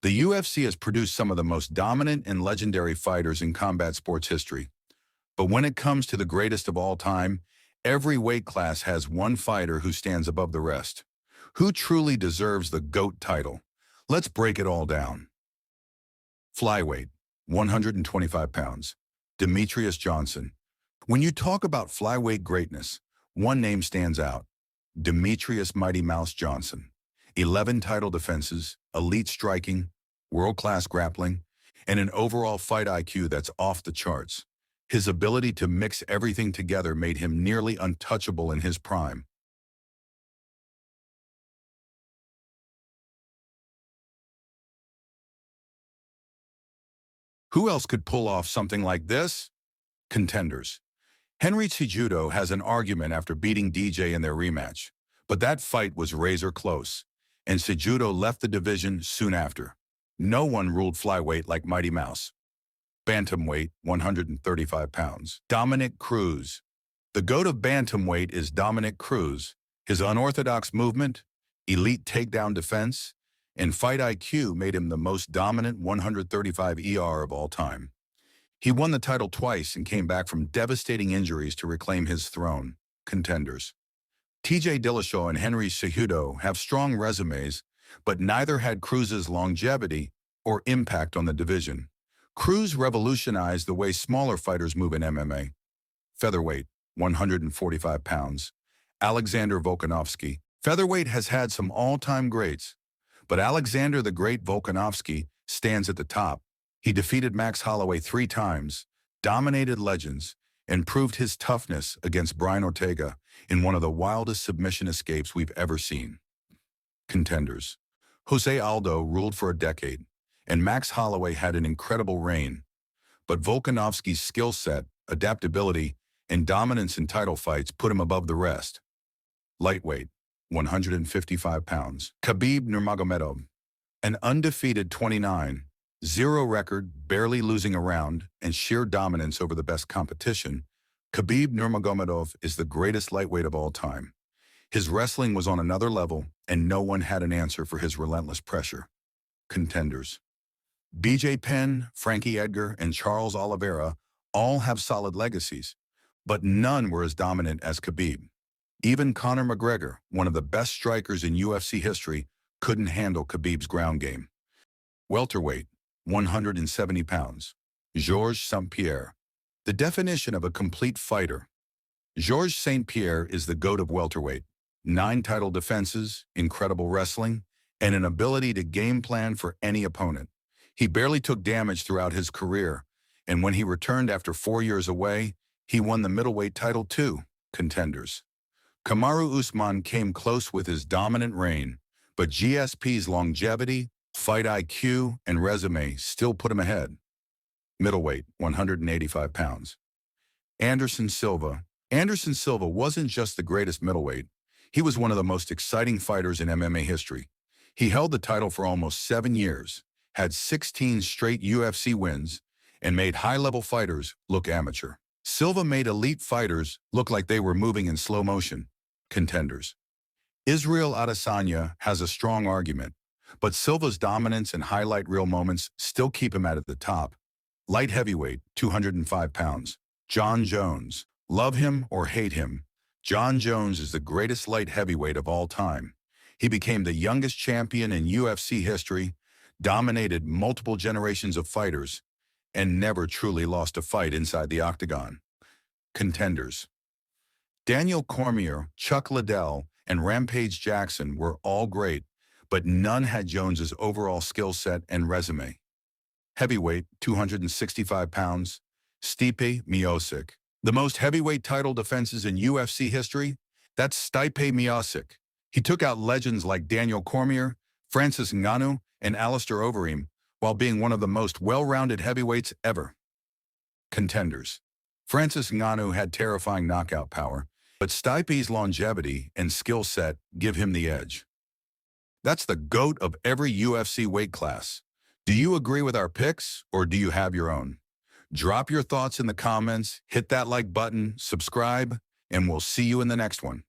The UFC has produced some of the most dominant and legendary fighters in combat sports history. But when it comes to the greatest of all time, every weight class has one fighter who stands above the rest. Who truly deserves the GOAT title? Let's break it all down. Flyweight, 125 pounds. Demetrious Johnson. When you talk about flyweight greatness, one name stands out. Demetrious Mighty Mouse Johnson. 11 title defenses, elite striking, world-class grappling, and an overall fight IQ that's off the charts. His ability to mix everything together made him nearly untouchable in his prime. Who else could pull off something like this? Contenders. Henry Cejudo has an argument after beating DJ in their rematch, but that fight was razor close, and Cejudo left the division soon after. No one ruled flyweight like Mighty Mouse. Bantamweight, 135 pounds. Dominick Cruz. The GOAT of bantamweight is Dominick Cruz. His unorthodox movement, elite takedown defense, and fight IQ made him the most dominant 135 ER of all time. He won the title twice and came back from devastating injuries to reclaim his throne. Contenders. TJ Dillashaw and Henry Cejudo have strong resumes, but neither had Cruz's longevity or impact on the division. Cruz revolutionized the way smaller fighters move in MMA. Featherweight, 145 pounds. Alexander Volkanovski. Featherweight has had some all-time greats, but Alexander the Great Volkanovski stands at the top. He defeated Max Holloway 3 times, dominated legends, and proved his toughness against Brian Ortega in one of the wildest submission escapes we've ever seen. Contenders. Jose Aldo ruled for a decade, and Max Holloway had an incredible reign. But Volkanovski's skill set, adaptability, and dominance in title fights put him above the rest. Lightweight, 155 pounds. Khabib Nurmagomedov, an undefeated 29-0 record, barely losing a round, and sheer dominance over the best competition, Khabib Nurmagomedov is the greatest lightweight of all time. His wrestling was on another level, and no one had an answer for his relentless pressure. Contenders. BJ Penn, Frankie Edgar, and Charles Oliveira all have solid legacies, but none were as dominant as Khabib. Even Conor McGregor, one of the best strikers in UFC history, couldn't handle Khabib's ground game. Welterweight, 170 pounds. Georges St-Pierre. The definition of a complete fighter. Georges St-Pierre is the GOAT of welterweight. 9 title defenses, incredible wrestling, and an ability to game plan for any opponent. He barely took damage throughout his career, and when he returned after 4 years away, he won the middleweight title too. Contenders. Kamaru Usman came close with his dominant reign, but GSP's longevity, fight IQ, and resume still put him ahead. Middleweight, 185 pounds. Anderson Silva. Anderson Silva wasn't just the greatest middleweight. He was one of the most exciting fighters in MMA history. He held the title for almost 7 years, had 16 straight UFC wins, and made high-level fighters look amateur. Silva made elite fighters look like they were moving in slow motion. Contenders. Israel Adesanya has a strong argument, but Silva's dominance and highlight reel moments still keep him at the top. Light heavyweight, 205 pounds. Jon Jones. Love him or hate him, Jon Jones is the greatest light heavyweight of all time. He became the youngest champion in UFC history, dominated multiple generations of fighters, and never truly lost a fight inside the octagon. Contenders. Daniel Cormier, Chuck Liddell, and Rampage Jackson were all great, but none had Jones's overall skill set and resume. Heavyweight, 265 pounds. Stipe Miocic. The most heavyweight title defenses in UFC history? That's Stipe Miocic. He took out legends like Daniel Cormier, Francis Ngannou, and Alistair Overeem, while being one of the most well-rounded heavyweights ever. Contenders. Francis Ngannou had terrifying knockout power, but Stipe's longevity and skill set give him the edge. That's the GOAT of every UFC weight class. Do you agree with our picks, or do you have your own? Drop your thoughts in the comments, hit that like button, subscribe, and we'll see you in the next one.